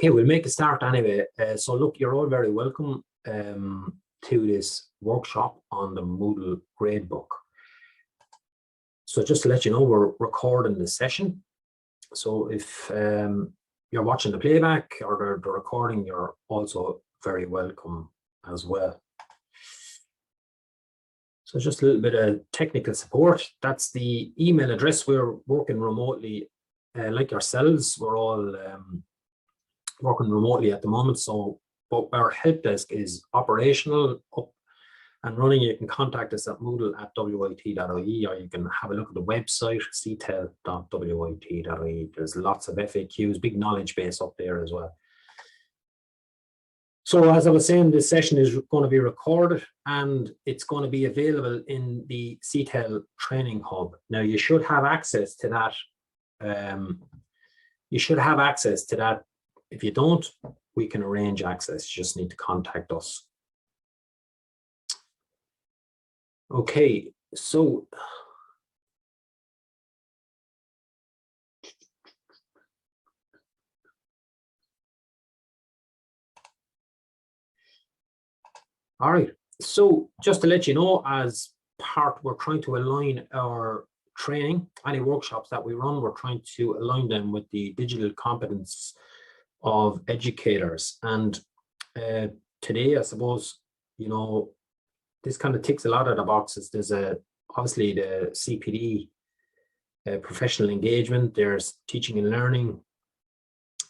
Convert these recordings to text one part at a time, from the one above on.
Okay, we'll make a start anyway. So look, you're all very welcome to this workshop on the Moodle Gradebook. So just to let you know, we're recording this session. So if you're watching the playback or the recording, you're also very welcome as well. So just a little bit of technical support. That's the email address. We're working remotely like yourselves. We're all working remotely at the moment. So but our help desk is operational, up and running. You can contact us at moodle@wit.ie, or you can have a look at the website, ctel.wit.ie. There's lots of FAQs, big knowledge base up there as well. So as I was saying, this session is going to be recorded and it's going to be available in the CTEL Training Hub. Now you should have access to that. If you don't, we can arrange access. You just need to contact us. Okay, so all right, so just to let you know, as part, we're trying to align our training, any workshops that we run, we're trying to align them with the digital competence of educators. And today, I suppose, you know, this kind of ticks a lot of the boxes. There's obviously the CPD, professional engagement, there's teaching and learning,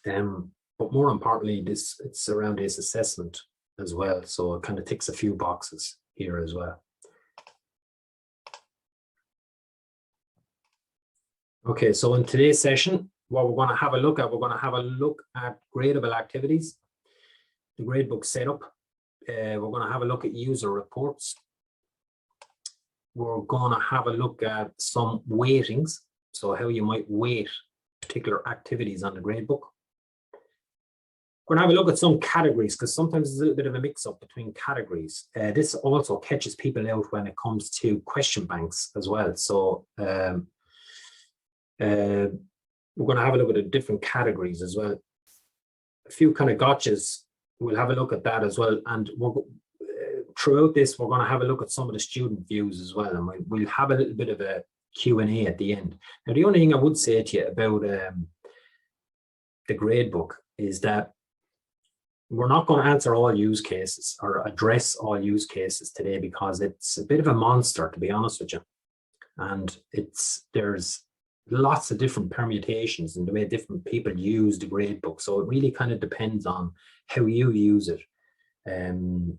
but more importantly, it's around this assessment as well. So it kind of ticks a few boxes here as well. Okay, so in today's session, what we're going to have a look at, gradable activities, the gradebook setup. We're going to have a look at user reports. We're going to have a look at some weightings, so how you might weight particular activities on the gradebook. We're going to have a look at some categories, because sometimes there's a little bit of a mix-up between categories. This also catches people out when it comes to question banks as well. So we're going to have a look at the different categories as well. A few kind of gotchas, we'll have a look at that as well. And throughout this, we're going to have a look at some of the student views as well. And we'll have a little bit of a Q&A at the end. Now, the only thing I would say to you about the gradebook is that we're not going to answer all use cases or address all use cases today, because it's a bit of a monster, to be honest with you. And there's lots of different permutations and the way different people use the gradebook. So it really kind of depends on how you use it in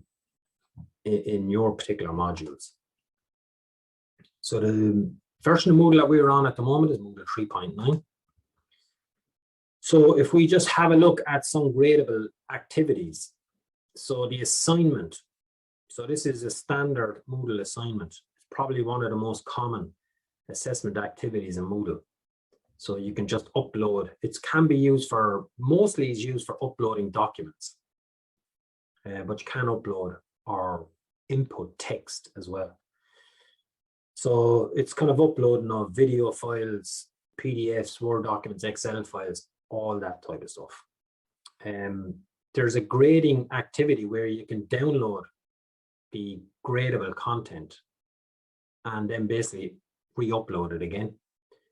your particular modules. So the version of Moodle that we're on at the moment is Moodle 3.9. So if we just have a look at some gradable activities. So the assignment. So this is a standard Moodle assignment. It's probably one of the most common assessment activities in Moodle. So you can just upload. It can be used for, mostly is used for uploading documents, but you can upload or input text as well. So it's kind of uploading of video files, PDFs, Word documents, Excel files, all that type of stuff. There's a grading activity where you can download the gradable content and then basically re-upload it again.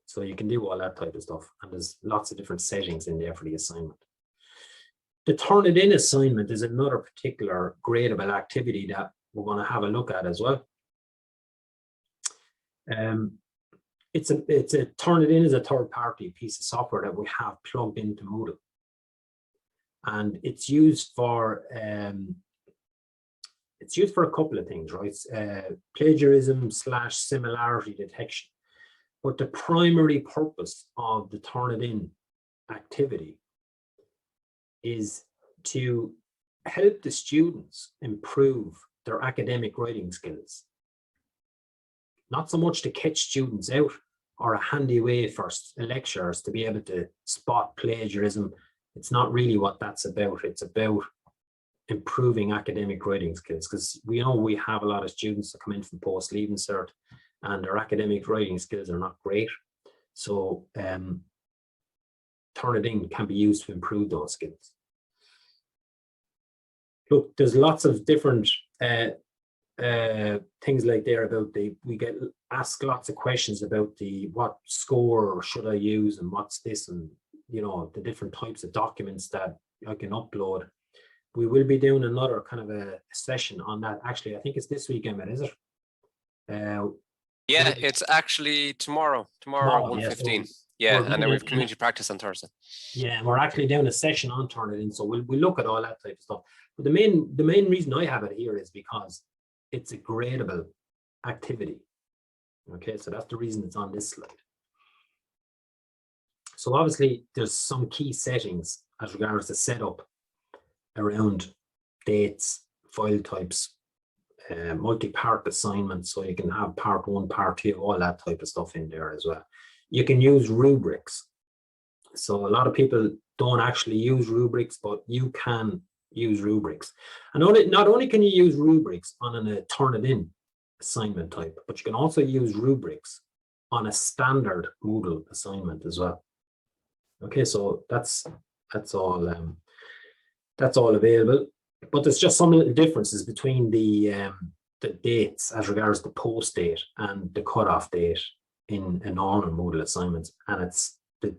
So you can do all that type of stuff. And there's lots of different settings in there for the assignment. The Turnitin assignment is another particular gradable activity that we're going to have a look at as well. Turnitin is a third-party piece of software that we have plugged into Moodle. And it's used for a couple of things, right? Plagiarism / similarity detection. But the primary purpose of the Turnitin activity is to help the students improve their academic writing skills. Not so much to catch students out or a handy way for lecturers to be able to spot plagiarism. It's not really what that's about. It's about improving academic writing skills, because we know we have a lot of students that come in from post-leaving cert and their academic writing skills are not great. So Turnitin can be used to improve those skills. look, there's lots of different things like there about we get asked lots of questions about what score should I use and what's this, and you know, the different types of documents that I can upload. We will be doing another kind of a session on that. Actually, I think it's this weekend, is it? Yeah, it's actually tomorrow 1:15. Yeah, and then we have community practice on Thursday. Yeah, and we're actually doing a session on Turnitin, so we'll look at all that type of stuff. But the main reason I have it here is because it's a gradable activity. Okay, so that's the reason it's on this slide. So obviously there's some key settings as regards to setup around dates, file types, multi-part assignments, so you can have part 1, part 2, all that type of stuff in there as well. You can use rubrics. So a lot of people don't actually use rubrics, but you can use rubrics. And not only can you use rubrics on a Turnitin assignment type, but you can also use rubrics on a standard Moodle assignment as well. Okay, so that's all available. But there's just some little differences between the dates as regards the post date and the cutoff date in a normal Moodle assignments, and it's the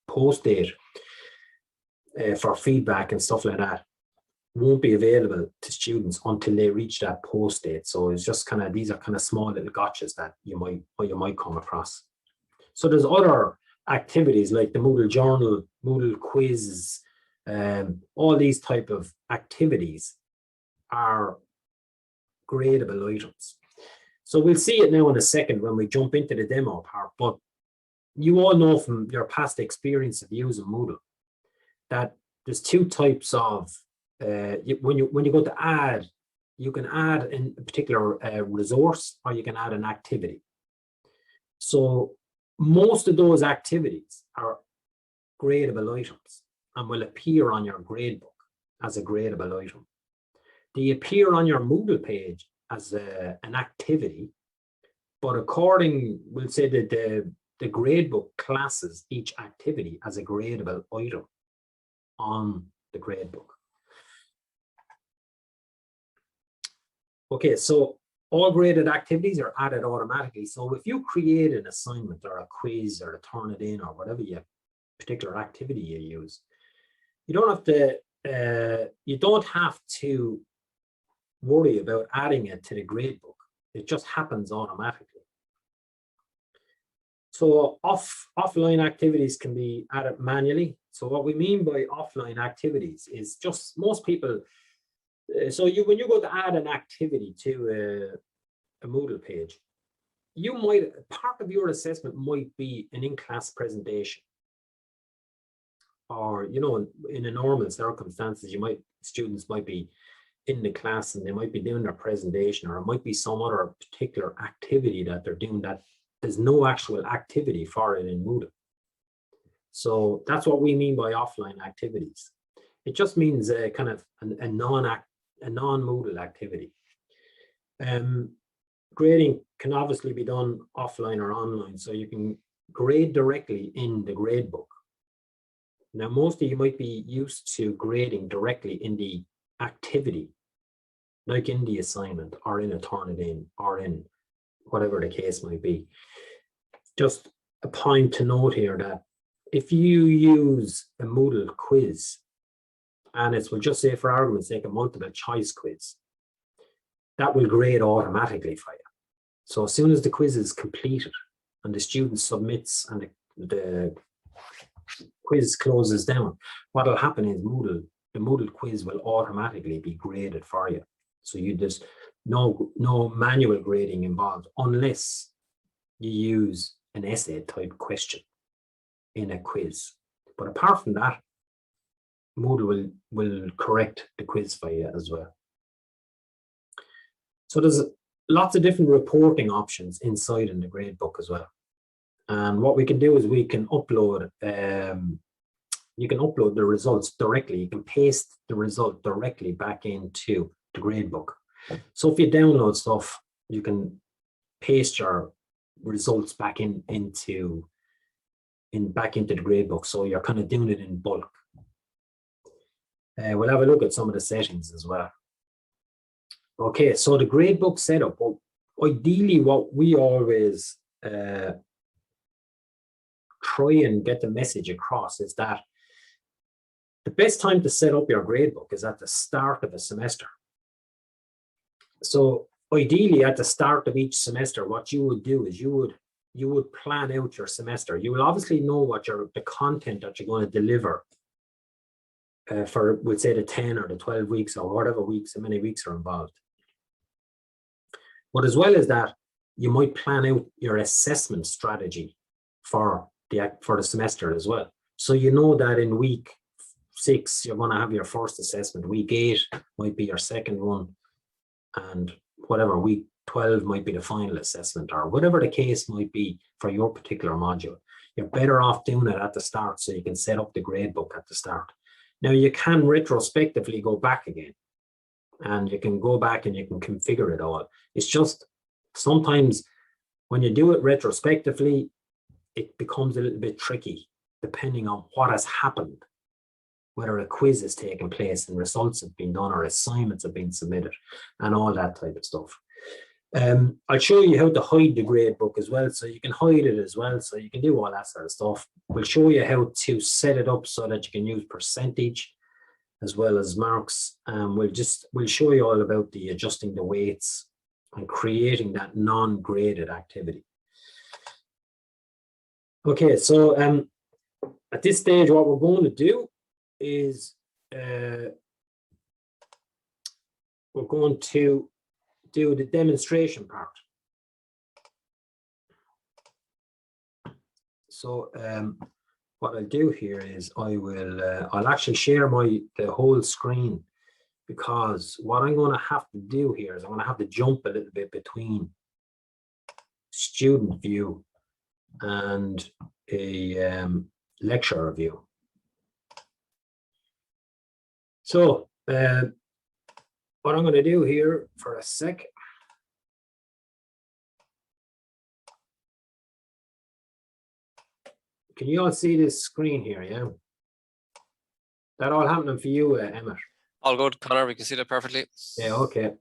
post date for feedback and stuff like that won't be available to students until they reach that post date. So it's just kind of, these are kind of small little gotchas that you might come across. So there's other activities like the Moodle Journal, Moodle quizzes, all these type of activities are gradable items. So we'll see it now in a second when we jump into the demo part, but you all know from your past experience of using Moodle that there's two types of, when you go to add, you can add in a particular resource, or you can add an activity. So most of those activities are gradable items and will appear on your gradebook as a gradable item. They appear on your Moodle page as an activity, but we'll say that the gradebook classes each activity as a gradable item on the gradebook. Okay, so all graded activities are added automatically. So if you create an assignment or a quiz or a Turnitin or whatever particular activity you use, you don't have to worry about adding it to the gradebook. It just happens automatically. So offline activities can be added manually. So what we mean by offline activities is just most people. So when you go to add an activity to a Moodle page, part of your assessment might be an in-class presentation, or in a normal circumstances, students might be in the class and they might be doing their presentation, or it might be some other particular activity that they're doing that there's no actual activity for it in Moodle. So that's what we mean by offline activities. It just means a kind of a non-Moodle activity. Grading can obviously be done offline or online, so you can grade directly in the gradebook. Now, most of you might be used to grading directly in the activity, like in the assignment or in a Turnitin or in whatever the case might be. Just a point to note here that if you use a Moodle quiz, and we'll just say for argument's sake a multiple choice quiz, that will grade automatically for you. So as soon as the quiz is completed and the student submits and the quiz closes down, what will happen is the Moodle quiz will automatically be graded for you. So there's no manual grading involved unless you use an essay type question in a quiz. But apart from that, Moodle will correct the quiz for you as well. So there's lots of different reporting options inside in the gradebook as well. And what we can do is we can upload, you can upload the results directly. You can paste the result directly back into the gradebook. So if you download stuff, you can paste your results back into the gradebook. So you're kind of doing it in bulk. We'll have a look at some of the settings as well. Okay, so the gradebook setup. Well, ideally, what we always try and get the message across is that the best time to set up your gradebook is at the start of a semester. So ideally, at the start of each semester, what you would do is you would plan out your semester. You will obviously know what the content that you're going to deliver for, we'll say, the 10 or the 12 weeks or whatever weeks, how many weeks are involved. But as well as that, you might plan out your assessment strategy for the semester as well. So you know that in week 6, you're going to have your first assessment. Week 8 might be your second one. And whatever, week 12 might be the final assessment, or whatever the case might be for your particular module. You're better off doing it at the start so you can set up the gradebook at the start. Now, you can retrospectively go back again, and you can go back and you can configure it all. It's just sometimes when you do it retrospectively, it becomes a little bit tricky depending on what has happened, whether a quiz has taken place and results have been done or assignments have been submitted and all that type of stuff. I'll show you how to hide the gradebook as well, so you can hide it as well, so you can do all that sort of stuff. We'll show you how to set it up so that you can use percentage as well as marks. We'll show you all about the adjusting the weights and creating that non-graded activity. Okay, so at this stage, what we're going to do is we're going to do the demonstration part. So what I'll do here is I'll actually share the whole screen, because what I'm going to have to do here is I'm going to have to jump a little bit between student view and a lecturer view. So what I'm going to do here for a sec. Can you all see this screen here? Yeah. That all happening for you, Emma? All good, Connor. We can see that perfectly. Yeah. Okay.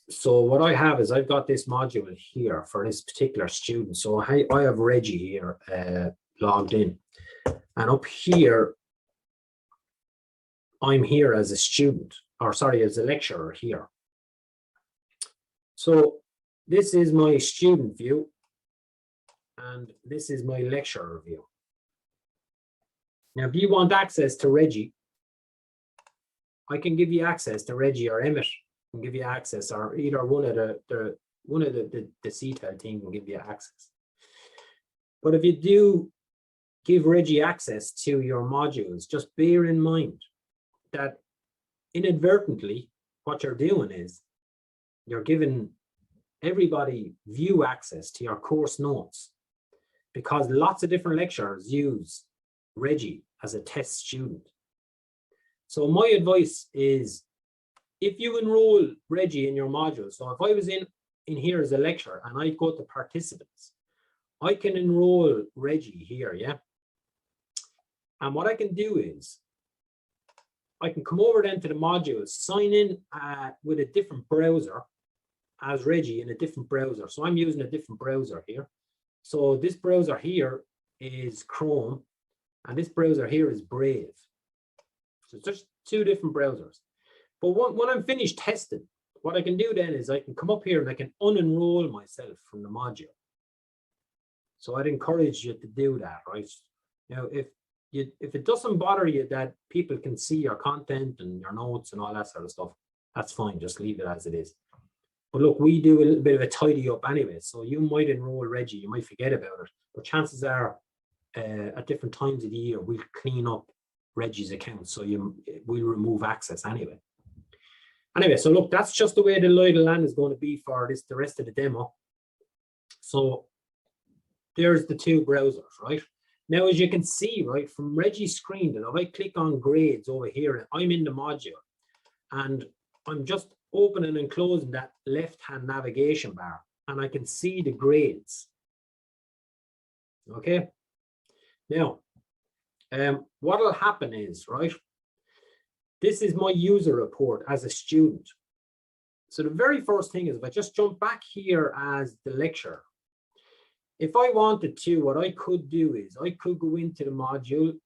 So what I have is I've got this module here for this particular student. So I have Reggie here logged in, and up here I'm here as a student, or sorry, as a lecturer here. So this is my student view, and this is my lecturer view. Now, if you want access to Reggie, I can give you access to Reggie, or Emmett can give you access, or either one of the CTEL team can give you access. But if you do give Reggie access to your modules, just bear in mind that inadvertently what you're doing is you're giving everybody view access to your course notes, because lots of different lecturers use Reggie as a test student. So my advice is, if you enroll Reggie in your module, so if I was in here as a lecturer and I go to participants, I can enroll Reggie here, yeah? And what I can do is I can come over then to the modules, sign in with a different browser as Reggie in a different browser. So I'm using a different browser here. So this browser here is Chrome, and this browser here is Brave. So it's just two different browsers. But when I'm finished testing, what I can do then is I can come up here and I can unenroll myself from the module. So I'd encourage you to do that, right? Now, if it doesn't bother you that people can see your content and your notes and all that sort of stuff, that's fine. Just leave it as it is. But look, we do a little bit of a tidy up anyway. So you might enroll Reggie, you might forget about it, but chances are at different times of the year, we'll clean up Reggie's account. So we'll remove access anyway. Anyway, so look, that's just the way the lay of the land is going to be for the rest of the demo. So there's the two browsers, right? Now, as you can see, right, from Reggie's screen, if I click on grades over here, I'm in the module, and I'm just opening and closing that left-hand navigation bar, and I can see the grades. Okay. Now, what will happen is, right, This is my user report as a student. So the very first thing is, if I just jump back here as the lecturer, if I wanted to, what I could do is I could go into the module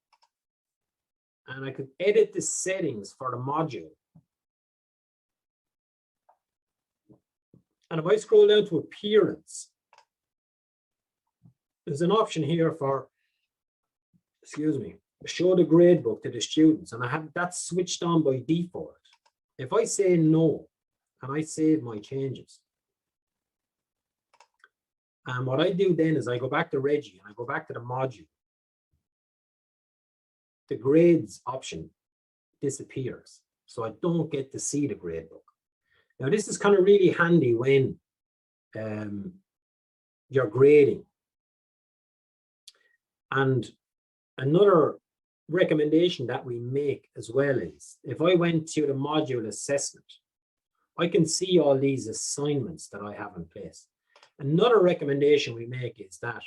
and I could edit the settings for the module. And if I scroll down to appearance, there's an option here for, excuse me, show the gradebook to the students, and I have that switched on by default. If I say no, and I save my changes, and what I do then is I go back to Reggie and I go back to the module, the grades option disappears. So I don't get to see the gradebook. Now this is kind of really handy when you're grading. And another recommendation that we make as well is, if I went to the module assessment, I can see all these assignments that I have in place. Another recommendation we make is that,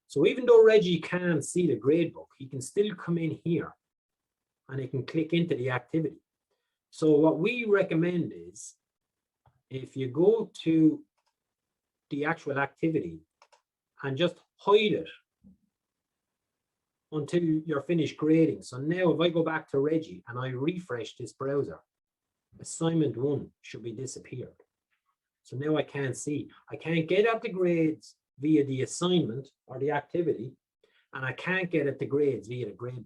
so even though Reggie can't see the gradebook, he can still come in here and he can click into the activity. So what we recommend is, if you go to the actual activity and just hide it until you're finished grading. So now if I go back to Reggie and I refresh this browser, assignment 1 should be disappeared. So now I can't see. I can't get at the grades via the assignment or the activity, and I can't get at the grades via the gradebook.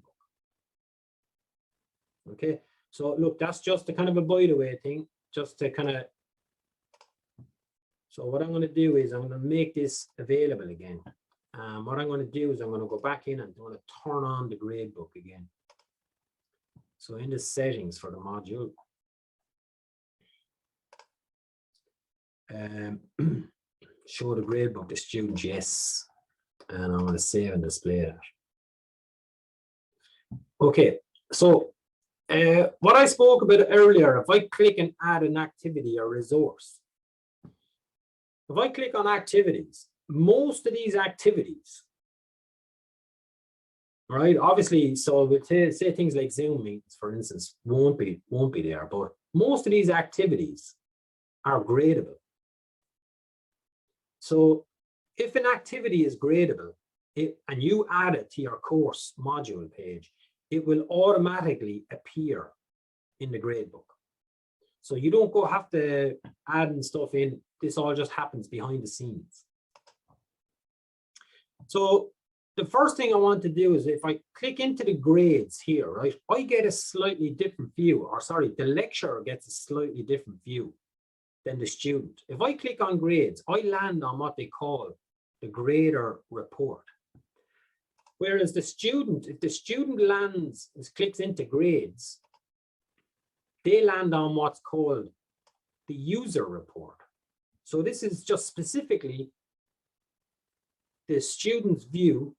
Okay, so look, that's just a kind of a by the way thing, just to kind of, so what I'm going to do is I'm going to make this available again. What I'm going to do is I'm going to go back in and I'm going to turn on the gradebook again. So in the settings for the module, show the gradebook to students, yes, and I'm going to save and display that. Okay, so what I spoke about earlier, if I click and add an activity or resource, if I click on activities, most of these activities, right? Obviously, so we'll say things like Zoom meetings, for instance, won't be there, but most of these activities are gradable. So if an activity is gradable and you add it to your course module page, it will automatically appear in the gradebook. So you don't have to add stuff in. This all just happens behind the scenes. So the first thing I want to do is, if I click into the grades here, right, I get a slightly different view, or sorry, the lecturer gets a slightly different view than the student. If I click on grades, I land on what they call the grader report. Whereas the student, if the student clicks into grades, they land on what's called the user report. So this is just specifically the student's view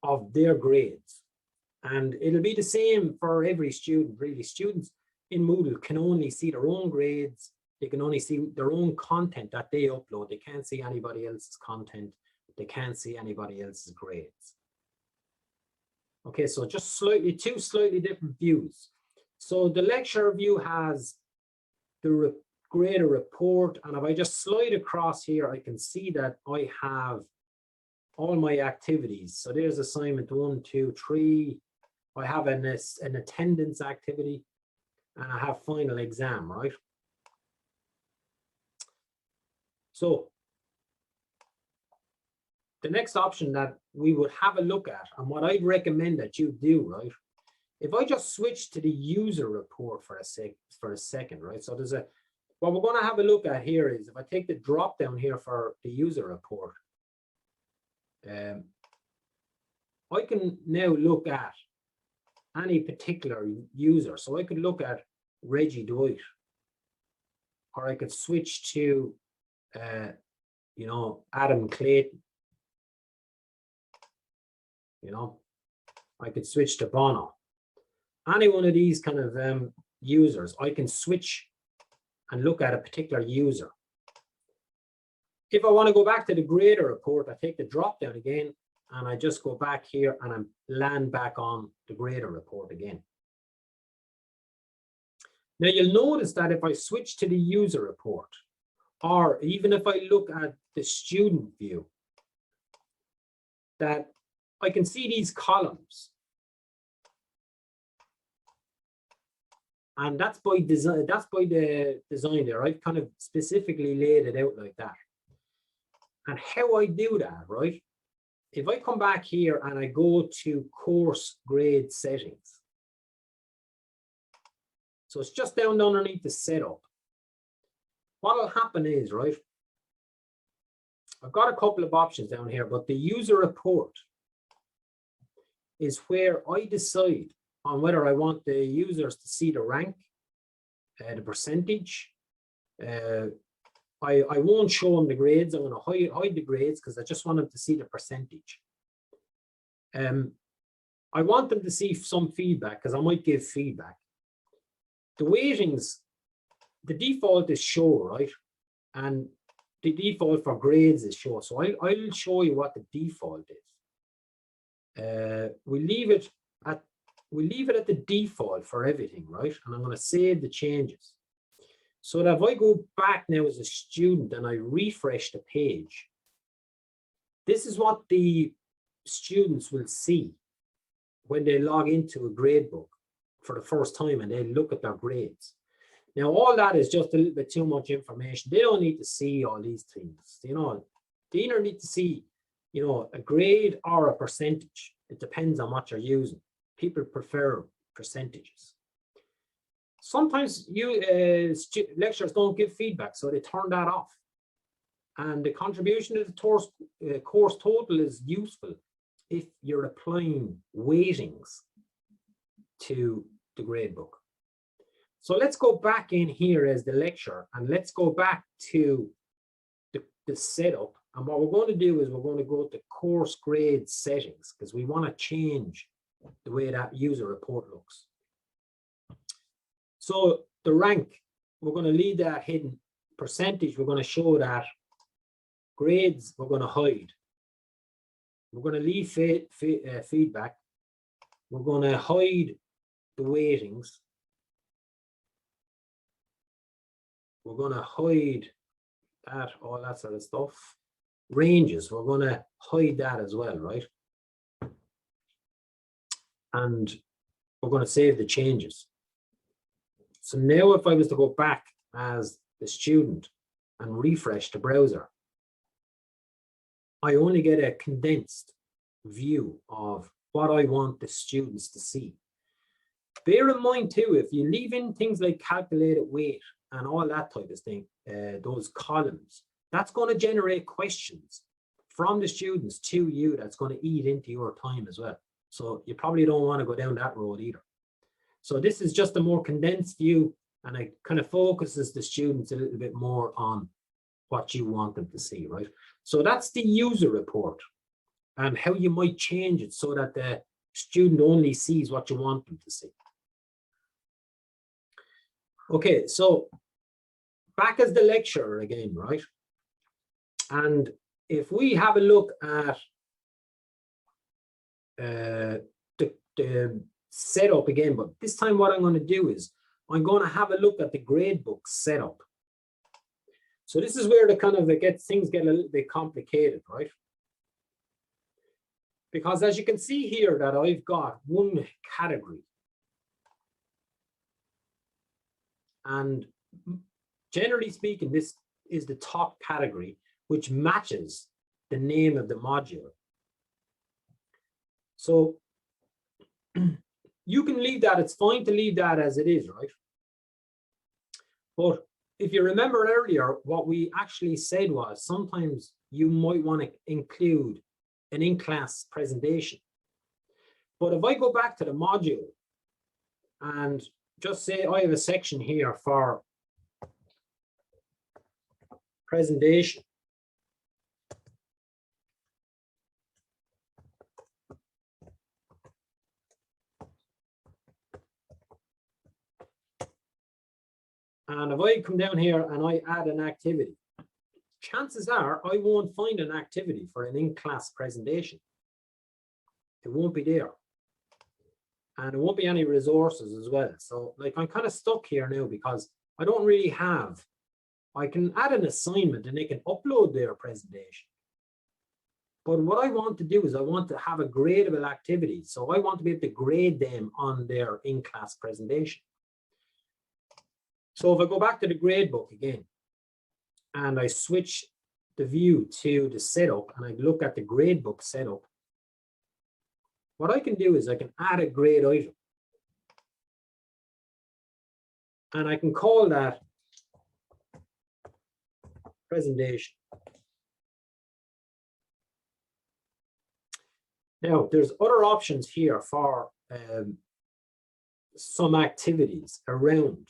of their grades. And it'll be the same for every student, really. Students in Moodle can only see their own grades. They can only see their own content that they upload. They can't see anybody else's content. They can't see anybody else's grades. Okay, so just two slightly different views. So the lecture view has the grader report, and if I just slide across here, I can see that I have all my activities. So there's assignment 1, 2, 3. I have an attendance activity, and I have final exam, right? So the next option that we would have a look at, and what I'd recommend that you do, right? If I just switch to the user report for a second, right? So there's what we're going to have a look at here is, if I take the drop down here for the user report, I can now look at any particular user. So I could look at Reggie Dwight, or I could switch to, you know, Adam Clayton. You know, I could switch to Bono. Any one of these kind of users, I can switch and look at a particular user. If I want to go back to the grader report, I take the drop down again, and I just go back here and I land back on the grader report again. Now you'll notice that if I switch to the user report, or even if I look at the student view, that I can see these columns. And that's by design, that's by the design there. I've kind of specifically laid it out like that. And how I do that, right? If I come back here and I go to course grade settings. So it's just down underneath the setup. What will happen is, right, I've got a couple of options down here, but the user report is where I decide on whether I want the users to see the rank, the percentage. I won't show them the grades. I'm going to hide the grades because I just want them to see the percentage. I want them to see some feedback because I might give feedback. The weightings, the default is show, right? And the default for grades is show. So I'll show you what the default is. We leave it at the default for everything, right? And I'm going to save the changes. So that if I go back now as a student and I refresh the page, this is what the students will see when they log into a gradebook for the first time and they look at their grades. Now, all that is just a little bit too much information. They don't need to see all these things. You know, they either need to see, you know, a grade or a percentage. It depends on what you're using. People prefer percentages. Sometimes lecturers don't give feedback, so they turn that off. And the contribution to the course total is useful if you're applying weightings to the gradebook. So let's go back in here as the lecturer and let's go back to the setup. And what we're going to do is we're going to go to course grade settings because we want to change the way that user report looks. So the rank, we're going to leave that hidden. Percentage, we're going to show that. Grades, we're going to hide. We're going to leave feedback. We're going to hide the weightings. We're going to hide that, all that sort of stuff. Ranges, we're going to hide that as well, right? And we're going to save the changes. So now if I was to go back as the student and refresh the browser, I only get a condensed view of what I want the students to see. Bear in mind too, if you leave in things like calculated weight and all that type of thing, those columns, that's going to generate questions from the students to you that's going to eat into your time as well. So you probably don't want to go down that road either. So this is just a more condensed view and it kind of focuses the students a little bit more on what you want them to see, right? So that's the user report and how you might change it so that the student only sees what you want them to see. Okay, so back as the lecturer again, right? And if we have a look at the setup again, but this time what I'm going to do is I'm going to have a look at the gradebook setup. So this is where the kind of things get a little bit complicated, right? Because as you can see here that I've got one category. And generally speaking, this is the top category, which matches the name of the module. So you can leave that, it's fine to leave that as it is, right? But if you remember earlier, what we actually said was sometimes you might want to include an in-class presentation. But if I go back to the module and just say I have a section here for presentation. And if I come down here and I add an activity, chances are I won't find an activity for an in-class presentation. It won't be there. and there won't be any resources as well. So like I'm kind of stuck here now because I don't really have, I can add an assignment and they can upload their presentation. But what I want to do is I want to have a gradable activity. So I want to be able to grade them on their in-class presentation. So if I go back to the gradebook again, and I switch the view to the setup, and I look at the gradebook setup, what I can do is I can add a grade item. And I can call that presentation. Now, there's other options here for some activities around.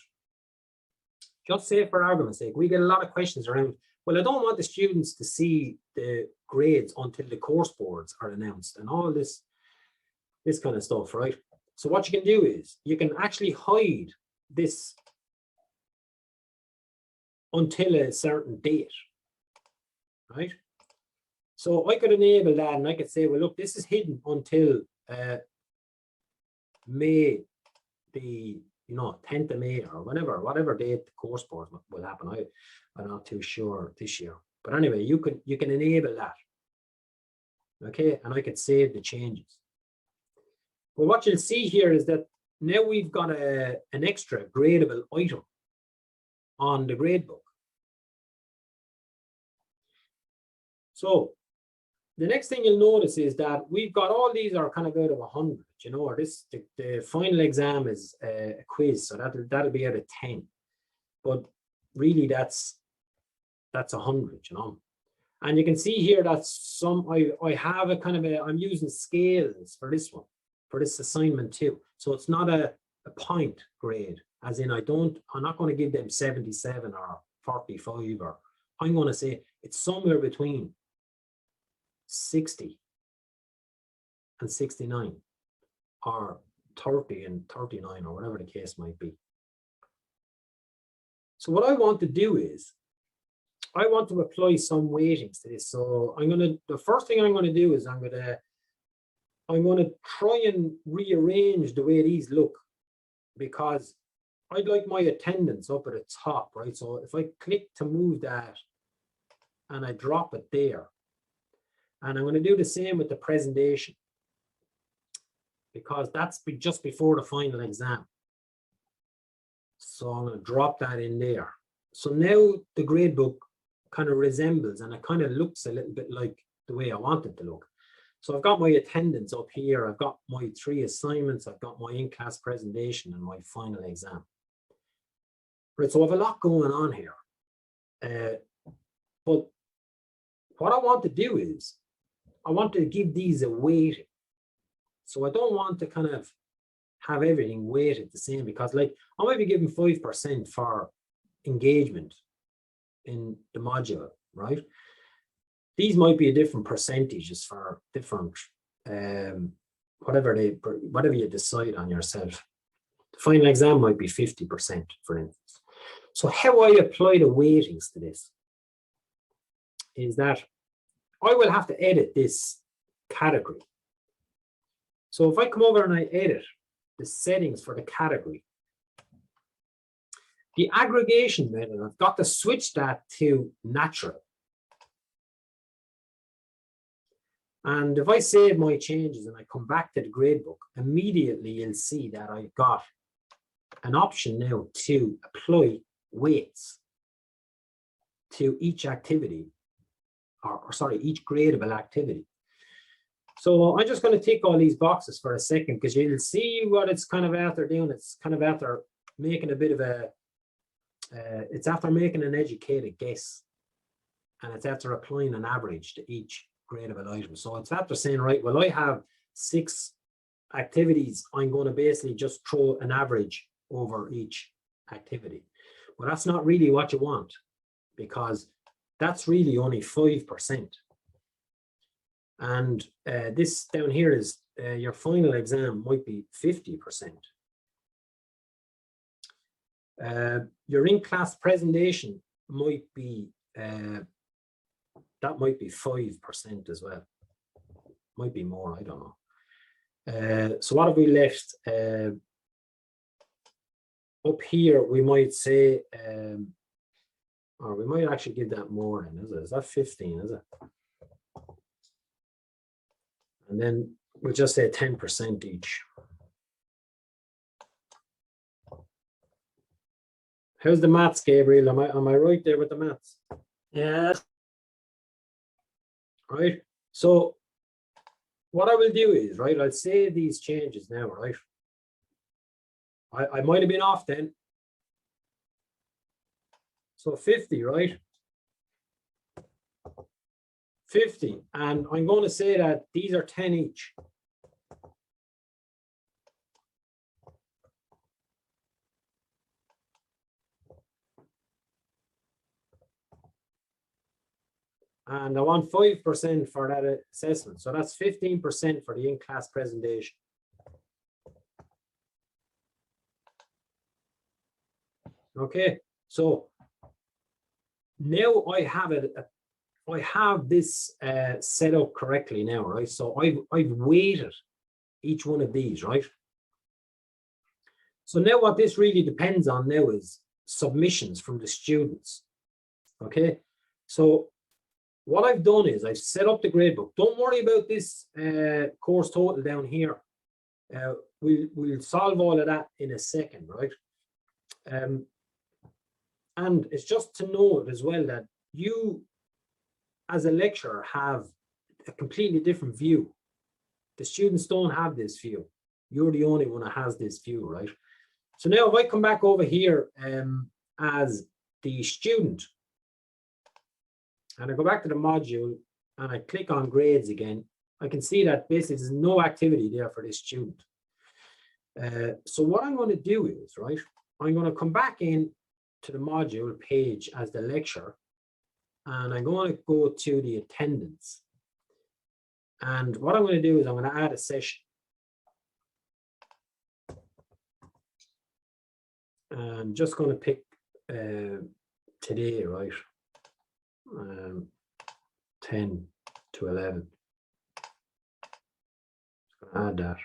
Just say for argument's sake, we get a lot of questions around, well, I don't want the students to see the grades until the course boards are announced and all this kind of stuff, right? So what you can do is you can actually hide this until a certain date, right? So I could enable that and I could say, well, look, this is hidden until May the 10th of May or whatever date the course board will happen. I'm not too sure this year. But anyway, you can enable that. Okay, and I could save the changes. Well, what you'll see here is that now we've got an extra gradable item on the gradebook. So the next thing you'll notice is that we've got all these are kind of out of 100, or the final exam is a quiz, so that'll be out of 10. But really that's 100, And you can see here that I have a kind of I'm using scales for this one, for this assignment too. So it's not a point grade, as in I'm not going to give them 77 or 45, or I'm going to say it's somewhere between 60 and 69 or 30 and 39 or whatever the case might be. So what I want to do is I want to apply some weightings to this. So the first thing I'm going to do is I'm going to try and rearrange the way these look, because I'd like my attendance up at the top, right? So if I click to move that and I drop it there, and I'm going to do the same with the presentation, because that's just before the final exam. So I'm going to drop that in there. So now the gradebook kind of resembles, and it kind of looks a little bit like the way I want it to look. So I've got my attendance up here. I've got my 3 assignments. I've got my in-class presentation and my final exam. Right, so I have a lot going on here. But what I want to do is I want to give these a weighting. So I don't want to kind of have everything weighted the same, because like I might be giving 5% for engagement in the module, right? These might be a different percentages for different, whatever you decide on yourself. The final exam might be 50%, for instance. So how I apply the weightings to this is that I will have to edit this category. So if I come over and I edit the settings for the category, the aggregation method, I've got to switch that to natural. And if I save my changes and I come back to the gradebook, immediately you'll see that I've got an option now to apply weights to each activity, or sorry, each gradable activity. So I'm just going to tick all these boxes for a second, because you'll see what it's kind of after doing. It's kind of after making a bit of it's after making an educated guess, and it's after applying an average to each gradable item. So it's after saying, right, well, I have 6 activities. I'm going to basically just throw an average over each activity. Well, that's not really what you want, because that's really only 5%. And this down here is your final exam might be 50%. Your in-class presentation might be, that might be 5% as well. Might be more, I don't know. So what have we left? Up here, we might say, or we might actually give that more than, is it? Is that 15, is it? And then we'll just say 10% each. How's the maths, Gabriel? Am I right there with the maths? Yes. Right. So what I will do is, right, I'll say these changes now, right? I might have been off then. So 50, right? 50. And I'm going to say that these are 10 each. And I want 5% for that assessment. So that's 15% for the in-class presentation. Okay, so now I have it. I have this set up correctly now, right? So I've weighted each one of these, right? So now what this really depends on now is submissions from the students. Okay, so what I've done is I've set up the gradebook. Don't worry about this course total down here. We'll solve all of that in a second, right? And it's just to note as well that you, as a lecturer, have a completely different view. The students don't have this view. You're the only one that has this view, right? So now if I come back over here as the student, and I go back to the module and I click on grades again, I can see that basically there's no activity there for this student. So what I'm going to do is, right, I'm going to come back in to the module page as the lecturer, and I'm going to go to the attendance. And what I'm going to do is I'm going to add a session. I'm just going to pick today, right? 10 to 11. Just going to add that.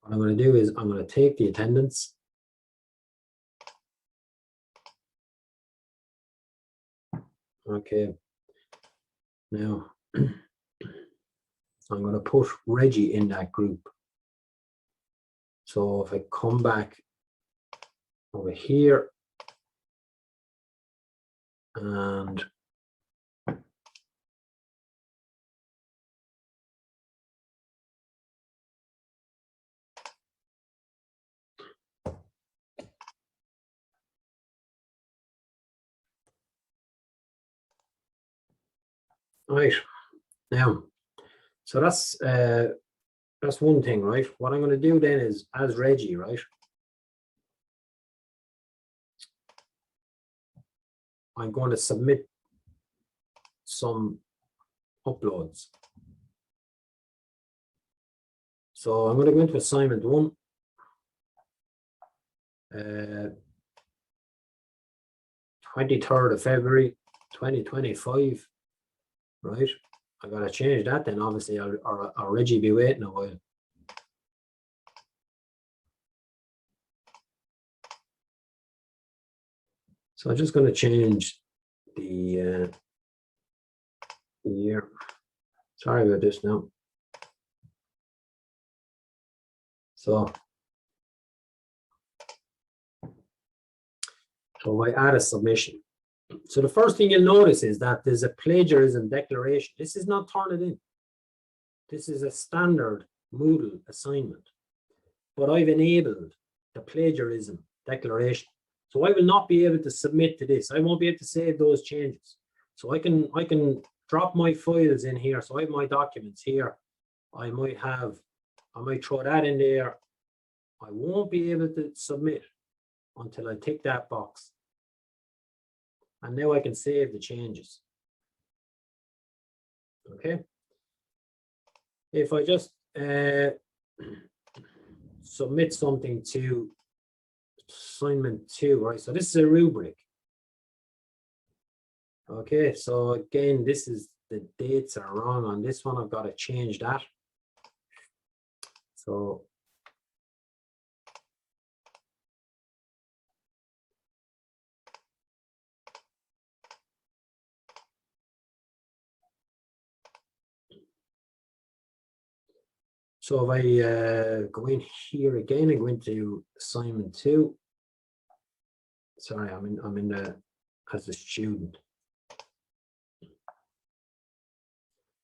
What I'm going to do is I'm going to take the attendance. Okay. Now, I'm going to put Reggie in that group. So if I come back over here and right now, so that's one thing, right? What I'm going to do then is, as Reggie, right, I'm going to submit some uploads. So I'm going to go into assignment 1. 23rd of February 2025, right? I got to change that then, obviously, or Reggie be waiting a while. So I'm just going to change the year. Sorry about this now. So I add a submission. So the first thing you'll notice is that there's a plagiarism declaration. This is not Turnitin. This is a standard Moodle assignment. But I've enabled the plagiarism declaration. So I will not be able to submit to this. I won't be able to save those changes. So I can drop my files in here. So I have my documents here. I might throw that in there. I won't be able to submit until I tick that box. And now I can save the changes. Okay. If I just submit something to assignment 2, right? So this is a rubric. Okay, so again, this is the dates are wrong on this one. I've got to change that. So if I go in here again and go into assignment 2. Sorry, I'm in the as a student.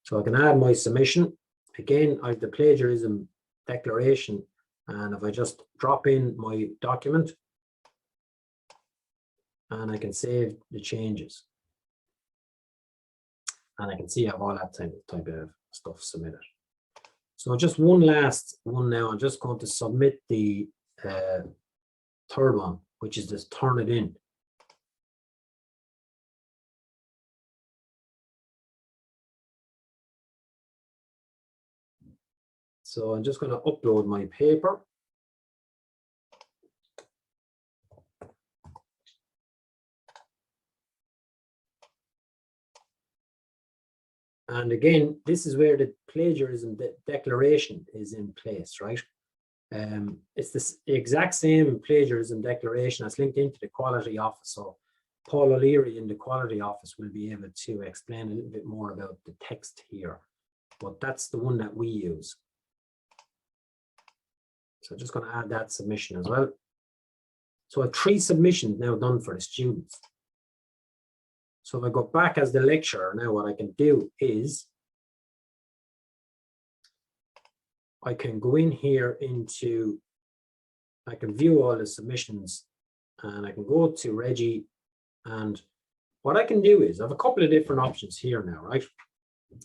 So I can add my submission. Again, I have the plagiarism declaration, and if I just drop in my document, and I can save the changes, and I can see I have all that type of stuff submitted. So just one last one now. I'm just going to submit the third one, which is this turn it in. So I'm just going to upload my paper. And again, this is where the plagiarism declaration is in place, right? It's the exact same plagiarism declaration that's linked into the quality office. So Paul O'Leary in the quality office will be able to explain a little bit more about the text here, but that's the one that we use. So I'm just going to add that submission as well. So I have 3 submissions now done for the students. So if I go back as the lecturer, now what I can do is I can go in here into, I can view all the submissions, and I can go to Reggie, and what I can do is I have a couple of different options here now, right?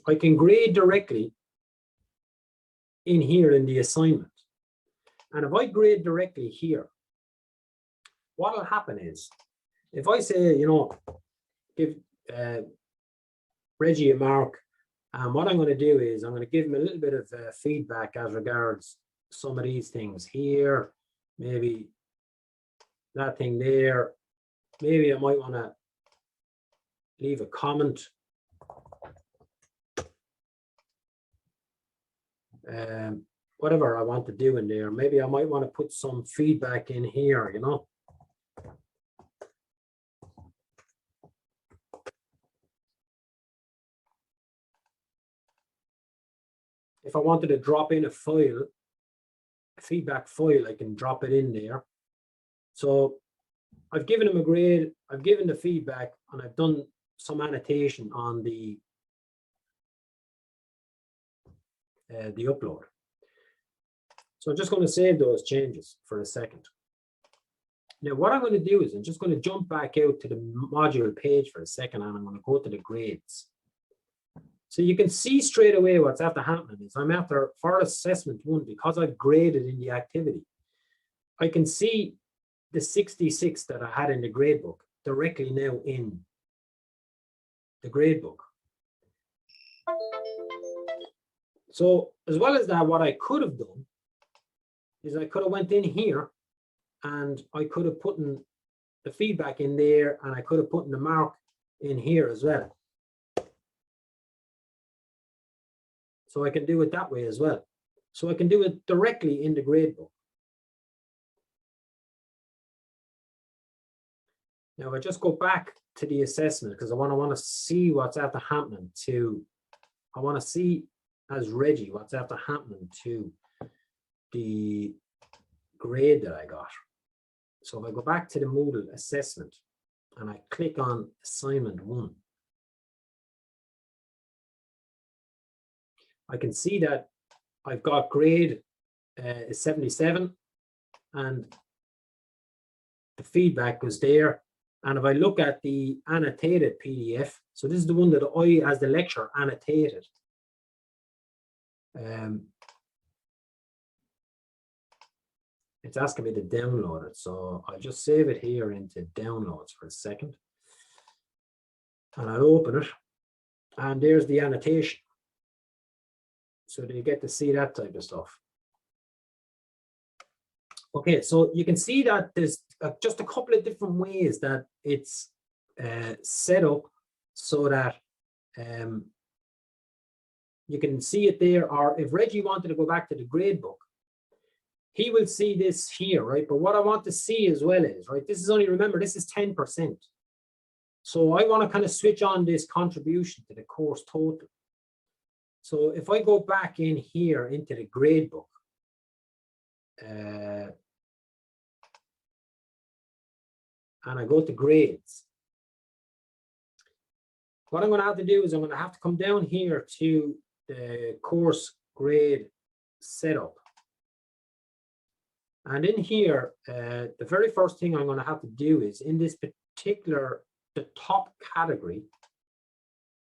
I can grade directly in here in the assignment. And if I grade directly here, what will happen is, if I say, you know, give Reggie a mark, and what I'm going to do is I'm going to give him a little bit of feedback as regards some of these things here, maybe that thing there. Maybe I might want to leave a comment. Whatever I want to do in there. Maybe I might want to put some feedback in here, you know. If I wanted to drop in a file, a feedback file, I can drop it in there. So I've given him a grade, I've given the feedback, and I've done some annotation on the upload. So I'm just going to save those changes for a second. Now what I'm going to do is I'm just going to jump back out to the module page for a second, and I'm going to go to the grades. So you can see straight away what's after happening is I'm after, for assessment 1, because I've graded in the activity, I can see the 66 that I had in the gradebook directly now in the gradebook. So as well as that, what I could have done is I could have went in here and I could have put in the feedback in there, and I could have put in the mark in here as well. So I can do it that way as well. So I can do it directly in the gradebook. Now, if I just go back to the assessment, because I want to see what's after happening to, I want to see as Reggie what's after happening to the grade that I got. So if I go back to the Moodle assessment and I click on assignment 1, I can see that I've got grade is 77, and the feedback was there. And if I look at the annotated PDF, so this is the one that I, as the lecturer, annotated. It's asking me to download it, so I'll just save it here into downloads for a second. And I'll open it, and there's the annotation. So you get to see that type of stuff. Okay, so you can see that there's just a couple of different ways that it's set up so that you can see it there. Or if Reggie wanted to go back to the grade book, he will see this here, right? But what I want to see as well is, right, this is only, remember, this is 10%. So I want to kind of switch on this contribution to the course total. So if I go back in here into the grade book, and I go to grades, what I'm going to have to do is I'm going to have to come down here to the course grade setup. And in here, the very first thing I'm going to have to do is in this particular, the top category,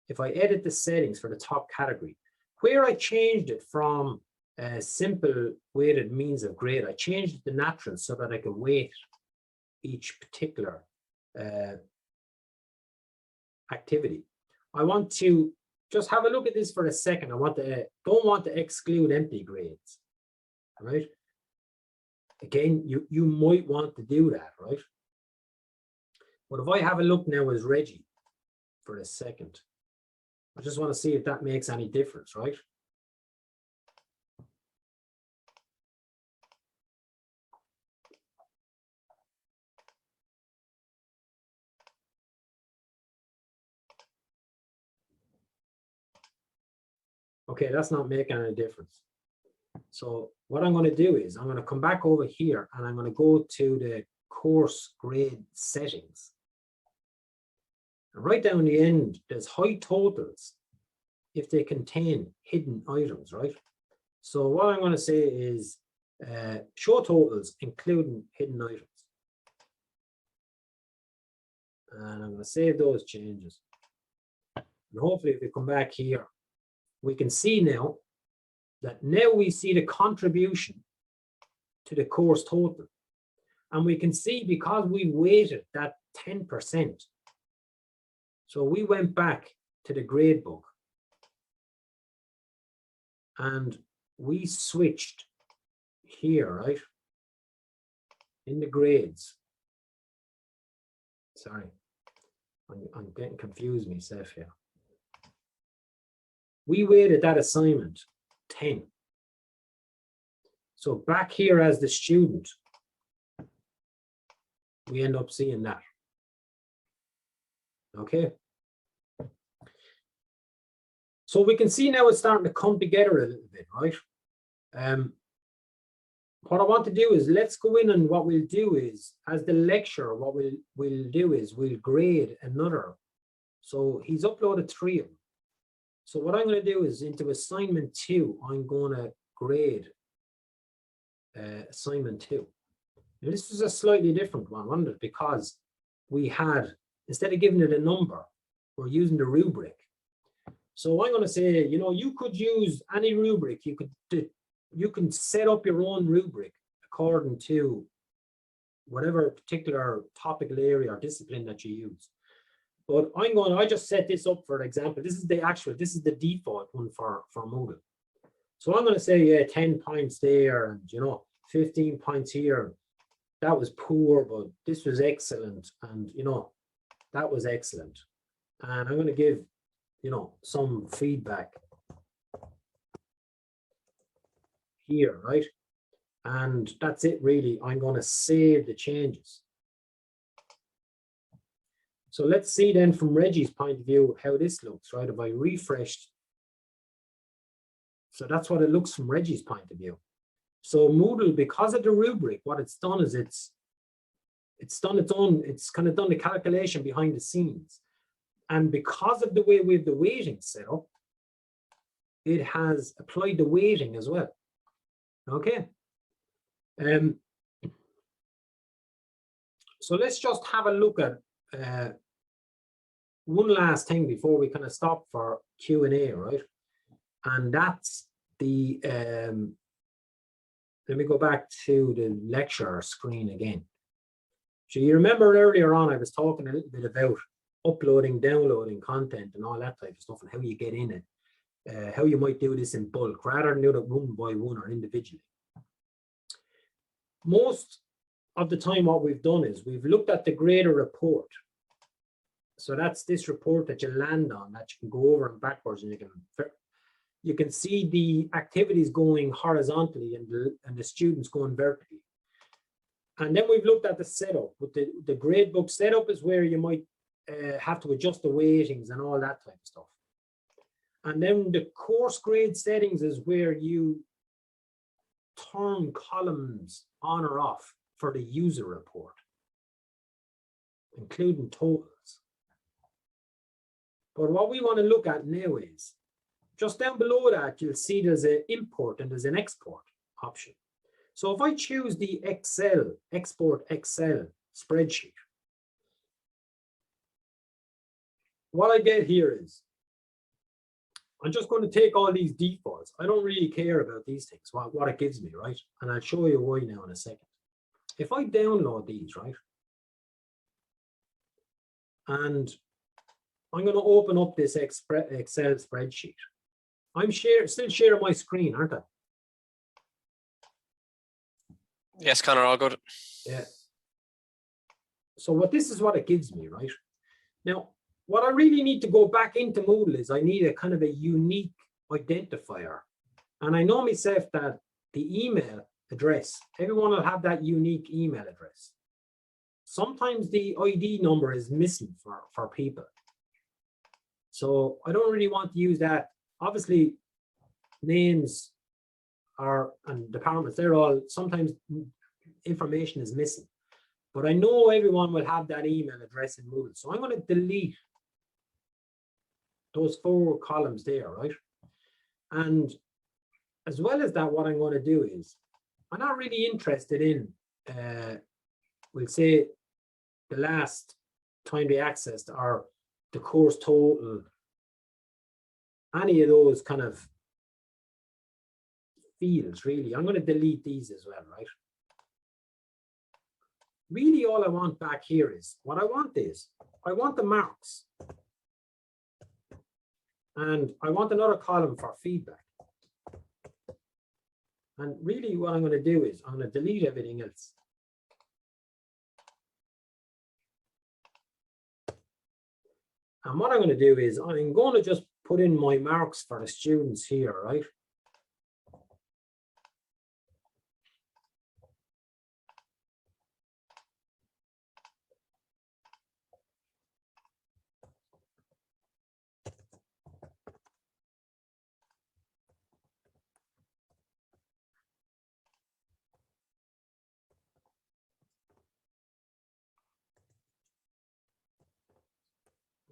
if I edit the settings for the top category, where I changed it from simple weighted means of grade, I changed it to natural so that I can weight each particular activity. I want to just have a look at this for a second. I want to don't want to exclude empty grades. All right. Again, you might want to do that, right? But if I have a look now as Reggie for a second, I just want to see if that makes any difference, right? Okay, that's not making any difference. So what I'm going to do is I'm going to come back over here and I'm going to go to the course grade settings. And right down the end, there's high totals if they contain hidden items, right? So what I'm going to say is show totals including hidden items. And I'm going to save those changes. And hopefully if we come back here, we can see now that now we see the contribution to the course total. And we can see because we weighted that 10%. So we went back to the grade book and we switched here, right? In the grades. Sorry, I'm getting confused myself here. We weighted that assignment 10. So back here as the student, we end up seeing that. Okay. So we can see now it's starting to come together a little bit, right? What I want to do is let's go in, and what we'll do is, as the lecturer, what we'll do is we'll grade another. So he's uploaded 3 of them. So what I'm going to do is into assignment 2, I'm going to grade assignment 2. Now this is a slightly different one, wasn't it? Because we had, instead of giving it a number, we're using the rubric. So I'm going to say, you know, you could use any rubric. You can set up your own rubric according to whatever particular topical area or discipline that you use. But I just set this up for example. This is the default one for Moodle. So I'm going to say, yeah, 10 points there and, you know, 15 points here. That was poor, but this was excellent. And, you know, that was excellent. And I'm going to give, you know, some feedback here, right? And that's it really. I'm going to save the changes. So let's see then from Reggie's point of view how this looks, right? If I refreshed, so that's what it looks from Reggie's point of view. So Moodle, because of the rubric, what it's done is it's kind of done the calculation behind the scenes. And because of the way we have the weighting set up, it has applied the weighting as well. Okay. So let's just have a look at one last thing before we kind of stop for Q&A, right? And that's the, let me go back to the lecture screen again. So you remember earlier on, I was talking a little bit about uploading, downloading content and all that type of stuff and how you get in it, how you might do this in bulk rather than do it one by one or individually. Most of the time what we've done is we've looked at the grader report. So that's this report that you land on, that you can go over and backwards, and you can see the activities going horizontally and the students going vertically. And then we've looked at the setup. With the gradebook setup is where you might have to adjust the weightings and all that type of stuff. And then the course grade settings is where you turn columns on or off for the user report, including totals. But what we want to look at now is, just down below that, you'll see there's an import and there's an export option. So if I choose the export Excel spreadsheet, what I get here is, I'm just going to take all these defaults. I don't really care about these things, what it gives me, right? And I'll show you why now in a second. If I download these, right? And I'm going to open up this Excel spreadsheet. I'm still sharing my screen, aren't I? Yes, Connor, all good. Yeah. So this is what it gives me, right? Now, what I really need to go back into Moodle is I need a kind of a unique identifier. And I know myself that the email address, everyone will have that unique email address. Sometimes the ID number is missing for people. So I don't really want to use that. Obviously, names and departments, they're all, sometimes information is missing. But I know everyone will have that email address in Moodle. So I'm going to delete those 4 columns there, right? And as well as that, what I'm going to do is, I'm not really interested in, we'll say, the last time they accessed or the course total, any of those kind of fields, really. I'm going to delete these as well, right? Really, all I want back here is, what I want is, I want the marks. And I want another column for feedback. And really what I'm going to do is, I'm going to delete everything else. And what I'm going to do is, I'm going to just put in my marks for the students here, right?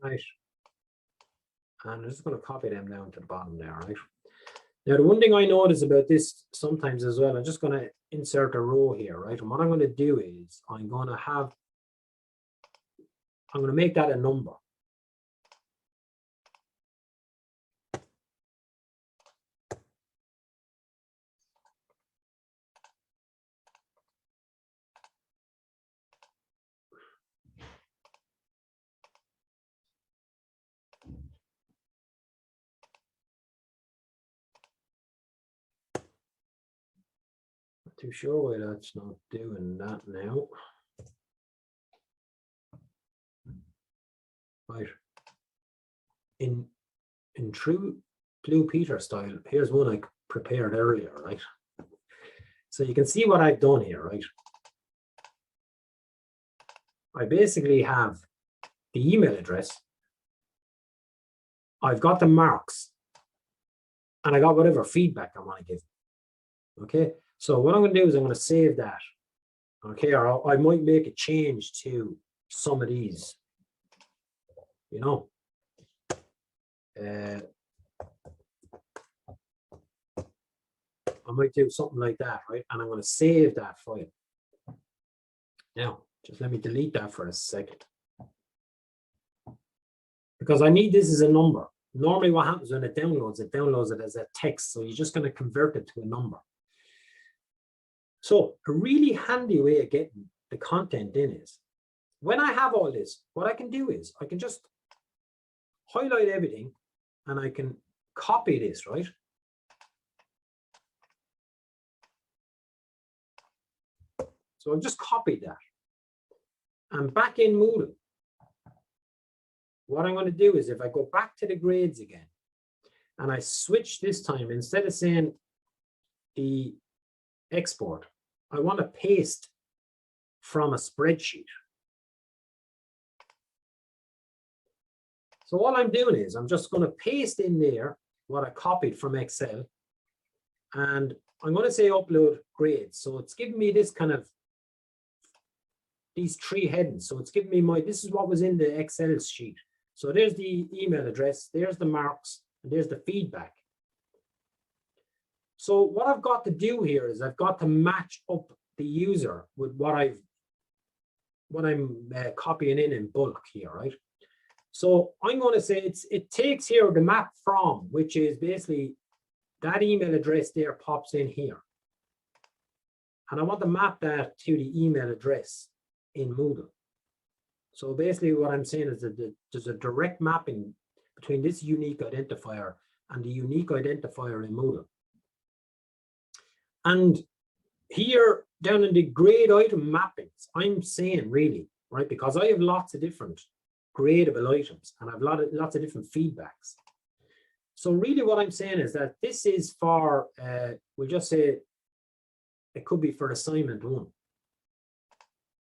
Right. And I'm just going to copy them down to the bottom there, right? Now, the one thing I notice about this sometimes as well, I'm just going to insert a row here, right? And what I'm going to do is, I'm going to make that a number. Not too sure why that's not doing that now. Right. In true Blue Peter style, here's one I prepared earlier, right? So you can see what I've done here, right? I basically have the email address, I've got the marks, and I got whatever feedback I want to give. Okay, so what I'm going to do is I'm going to save that. Okay, or I might make a change to some of these, you know. I might do something like that, right? And I'm going to save that file. Now, just let me delete that for a second. Because I need this as a number. Normally what happens when it downloads it as a text. So you're just going to convert it to a number. So a really handy way of getting the content in is, when I have all this, what I can do is I can just highlight everything and I can copy this, right? So I've just copied that. And back in Moodle, what I'm going to do is if I go back to the grades again, and I switch this time, instead of saying the export, I want to paste from a spreadsheet. So all I'm doing is I'm just going to paste in there what I copied from Excel, and I'm going to say upload grades. So it's giving me this kind of these three headings. So it's giving me this is what was in the Excel sheet. So there's the email address, there's the marks, and there's the feedback. So what I've got to do here is I've got to match up the user with what I'm copying in bulk here, right? So I'm going to say it takes here the map from, which is basically that email address there pops in here. And I want to map that to the email address in Moodle. So basically what I'm saying is that there's a direct mapping between this unique identifier and the unique identifier in Moodle. And here down in the grade item mappings, I'm saying really, right, because I have lots of different gradable items and I've lots of different feedbacks. So really what I'm saying is that this is for, we'll just say it could be for assignment 1.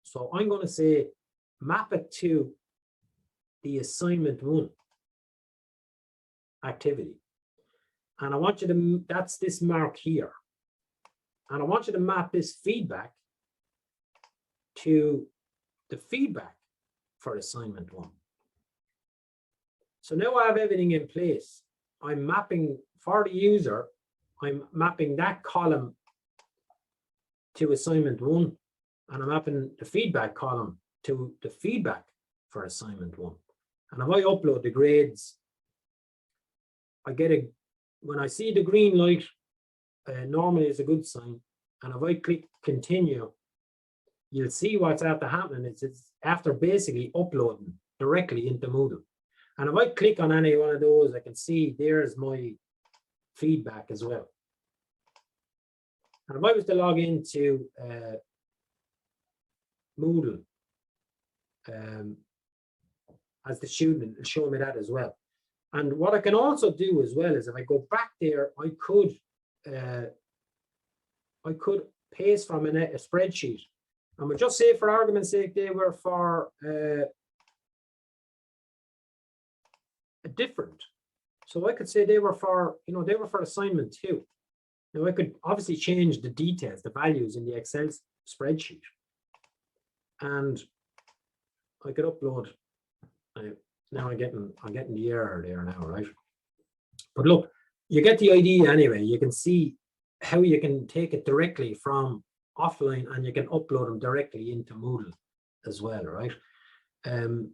So I'm going to say map it to the assignment 1 activity. And I want you to, that's this mark here. And I want you to map this feedback to the feedback for assignment 1. So now I have everything in place. I'm mapping for the user, I'm mapping that column to assignment 1, and I'm mapping the feedback column to the feedback for assignment 1. And if I upload the grades, I get when I see the green light, normally it's a good sign. And if I click continue, you'll see what's after happening. It's after basically uploading directly into Moodle. And if I click on any one of those, I can see there's my feedback as well. And if I was to log into Moodle as the student, it'll show me that as well. And what I can also do as well is if I go back there, I could paste from a spreadsheet. And we'll just say for argument's sake, they were for a different. So I could say they were for, they were for assignment 2. Now I could obviously change the details, the values in the Excel spreadsheet. And I could upload. Now I'm getting the error there now, right? But look, you get the idea anyway. You can see how you can take it directly from offline and you can upload them directly into Moodle as well, right? I'm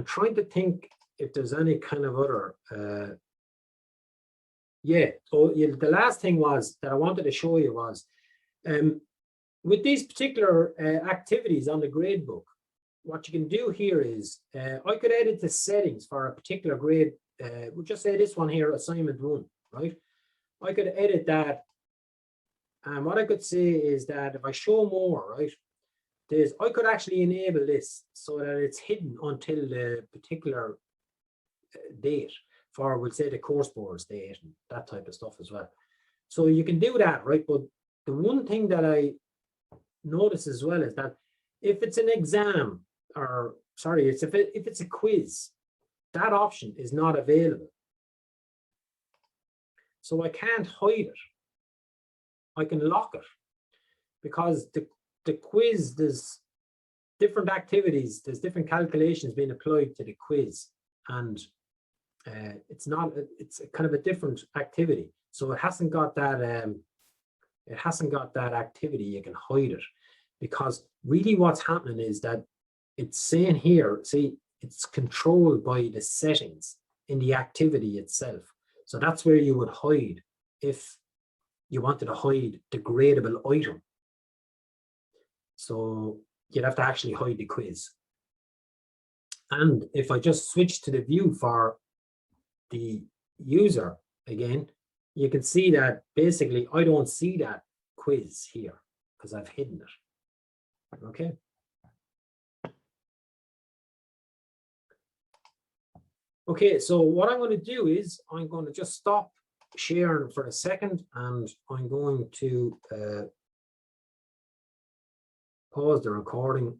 trying to think if there's any kind of other, the last thing was that I wanted to show you was, with these particular activities on the gradebook, what you can do here is, I could edit the settings for a particular grade. We'll just say this one here, assignment 1, right? I could edit that. And what I could say is that if I show more, right, I could actually enable this so that it's hidden until the particular date for, we'll say, the course board's date and that type of stuff as well. So you can do that, right? But the one thing that I notice as well is that if it's an exam, or sorry, if it's a quiz, that option is not available. So I can't hide it. I can lock it because the quiz, there's different activities, there's different calculations being applied to the quiz, and it's kind of a different activity. So it hasn't got that activity. You can hide it because really what's happening is that it's saying here, see, it's controlled by the settings in the activity itself. So that's where you would hide if you wanted to hide the gradable item. So you'd have to actually hide the quiz. And if I just switch to the view for the user again, you can see that basically I don't see that quiz here because I've hidden it. Okay. Okay, so what I'm going to do is I'm going to just stop sharing for a second, and I'm going to pause the recording